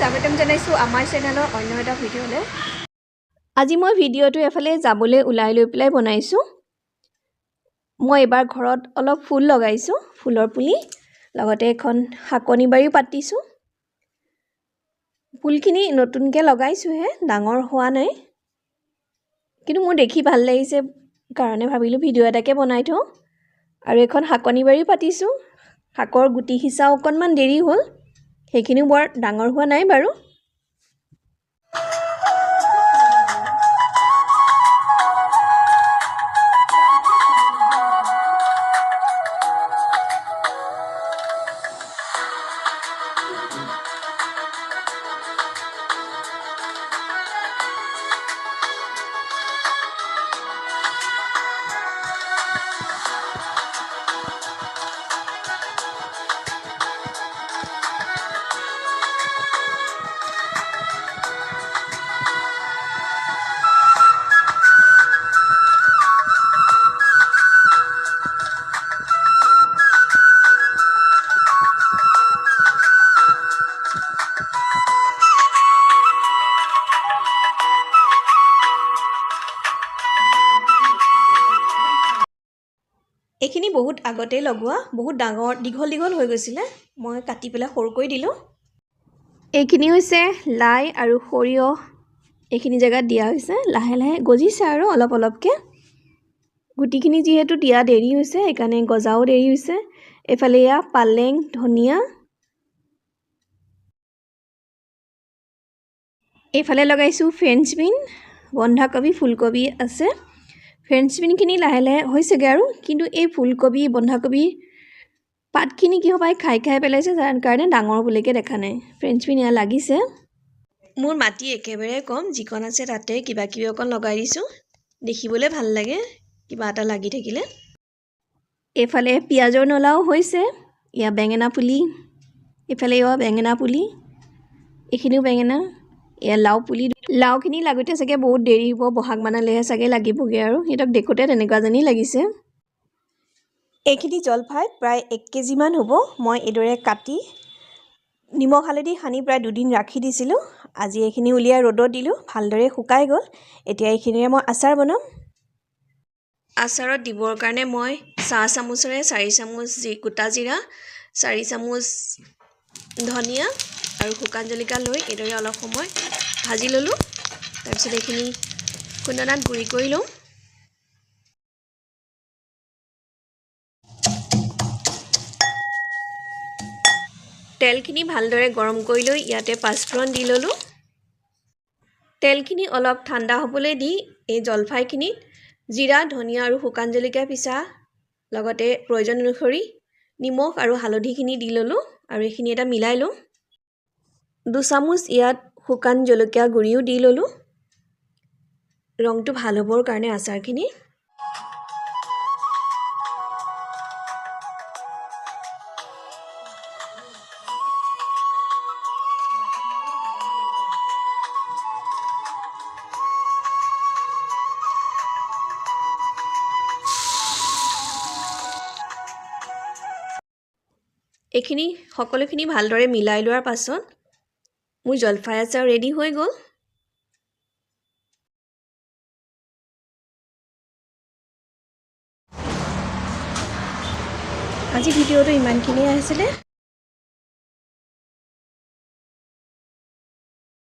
স্বাগতম জনাইছো আমাৰ চেনেলৰ অন্য এটা ভিডিঅ'লৈ। আজি মই ভিডিঅ'টো এফালে যাবলৈ ওলাই লৈ পেলাই বনাইছো। মই এবাৰ ঘৰত অলপ ফুল লগাইছো, ফুলৰ পুলি, লগতে এখন হাকনি বাৰীও পাতিছো। ফুলখিনি নতুনকৈ লগাইছো হে, ডাঙৰ হোৱা নাই। কিন্তু মোৰ দেখি ভাল লাগিছে কাৰণে ভাবিলো ভিডিঅ' এটাকে বনাই থওঁ। আৰু এখন হাকনি বাৰীও পাতিছো। শাকৰ গুটি হিচা অকণমান দেৰি হ'ল। সেইখিনিও বৰ ডাঙৰ হোৱা নাই বাৰু। এইখিনি বহুত আগতে লগোৱা, বহুত ডাঙৰ দীঘল হৈ গৈছিলে। মই কাটি পেলাই সৰু কৰি দিলোঁ। এইখিনি হৈছে লাই আৰু সৰিয়হ। এইখিনি জেগাত দিয়া হৈছে, লাহে লাহে গজিছে আৰু অলপকৈ। গুটিখিনি যিহেতু দিয়া দেৰি হৈছে, সেইকাৰণে গজাও দেৰি হৈছে। এইফালে এয়া পালেং, ধনিয়া। এইফালে লগাইছোঁ ফ্ৰেঞ্চ বিন, বন্ধাকবি, ফুলকবি আছে। ফ্ৰেঞ্চ বিনখিনি লাহে লাহে হৈছেগৈ আৰু, কিন্তু এই ফুলকবি, বন্ধাকবি পাতখিনি কি হ'ব খাই পেলাইছে, যাৰ কাৰণে ডাঙৰ বুলিকে দেখা নাই। ফ্ৰেঞ্চ বিন এয়া লাগিছে। মোৰ মাটি একেবাৰে কম, যিকণ আছে তাতে কিবা কিবি অকণ লগাই দিছোঁ। দেখিবলৈ ভাল লাগে কিবা এটা লাগি থাকিলে। এইফালে পিঁয়াজৰ নলাও হৈছে, এয়া বেঙেনা পুলি, এইফালে এয়া বেঙেনা পুলি, এইখিনিও বেঙেনা, এয়া লাও পুলি। লাওখিনি লাগোতে চাগে বহুত দেৰি হ'ব, বহাগ মানলৈহে চাগে লাগিবগৈ আৰু। সিহঁতক দেখোঁতে তেনেকুৱা যেনেই লাগিছে। এইখিনি জলফাই প্ৰায় 1 কেজিমান হ'ব। মই এইদৰে কাটি নিমখ হালধি সানি প্ৰায় 2 দিন ৰাখি দিছিলোঁ। আজি এইখিনি উলিয়াই ৰ'দত দিলোঁ, ভালদৰে শুকাই গ'ল। এতিয়া এইখিনিৰে মই আচাৰ বনাম। আচাৰত দিবৰ কাৰণে মই 4 চামুচেৰে 4 চামুচ গোটা জিৰা, 4 চামুচ ধনিয়া আৰু শুকান জলকীয়া লৈ এইদৰে অলপ সময় ভাজি ল'লোঁ। তাৰপিছত এইখিনি খুন্দনাত গুড়ি কৰি লওঁ। তেলখিনি ভালদৰে গৰম কৰি লৈ ইয়াতে পাঁচফোৰণ দি ল'লোঁ। তেলখিনি অলপ ঠাণ্ডা হ'বলৈ দি এই জলফাইখিনিত জিৰা, ধনিয়া আৰু শুকান জলকীয়া পিচা, লগতে প্ৰয়োজন অনুসৰি নিমখ আৰু হালধিখিনি দি ল'লোঁ আৰু এইখিনি এটা মিলাই লওঁ। 2 চামুচ ইয়াত শুকান জলকীয়া গুড়িও দি ল'লোঁ, ৰংটো ভাল হ'বৰ কাৰণে আচাৰখিনি। এইখিনি সকলোখিনি ভালদৰে মিলাই লোৱাৰ পাছত মোৰ জলফাই আচাৰ ৰেডি হৈ গ'ল। আজি ভিডিঅ'টো ইমানখিনিয়ে আছিলে।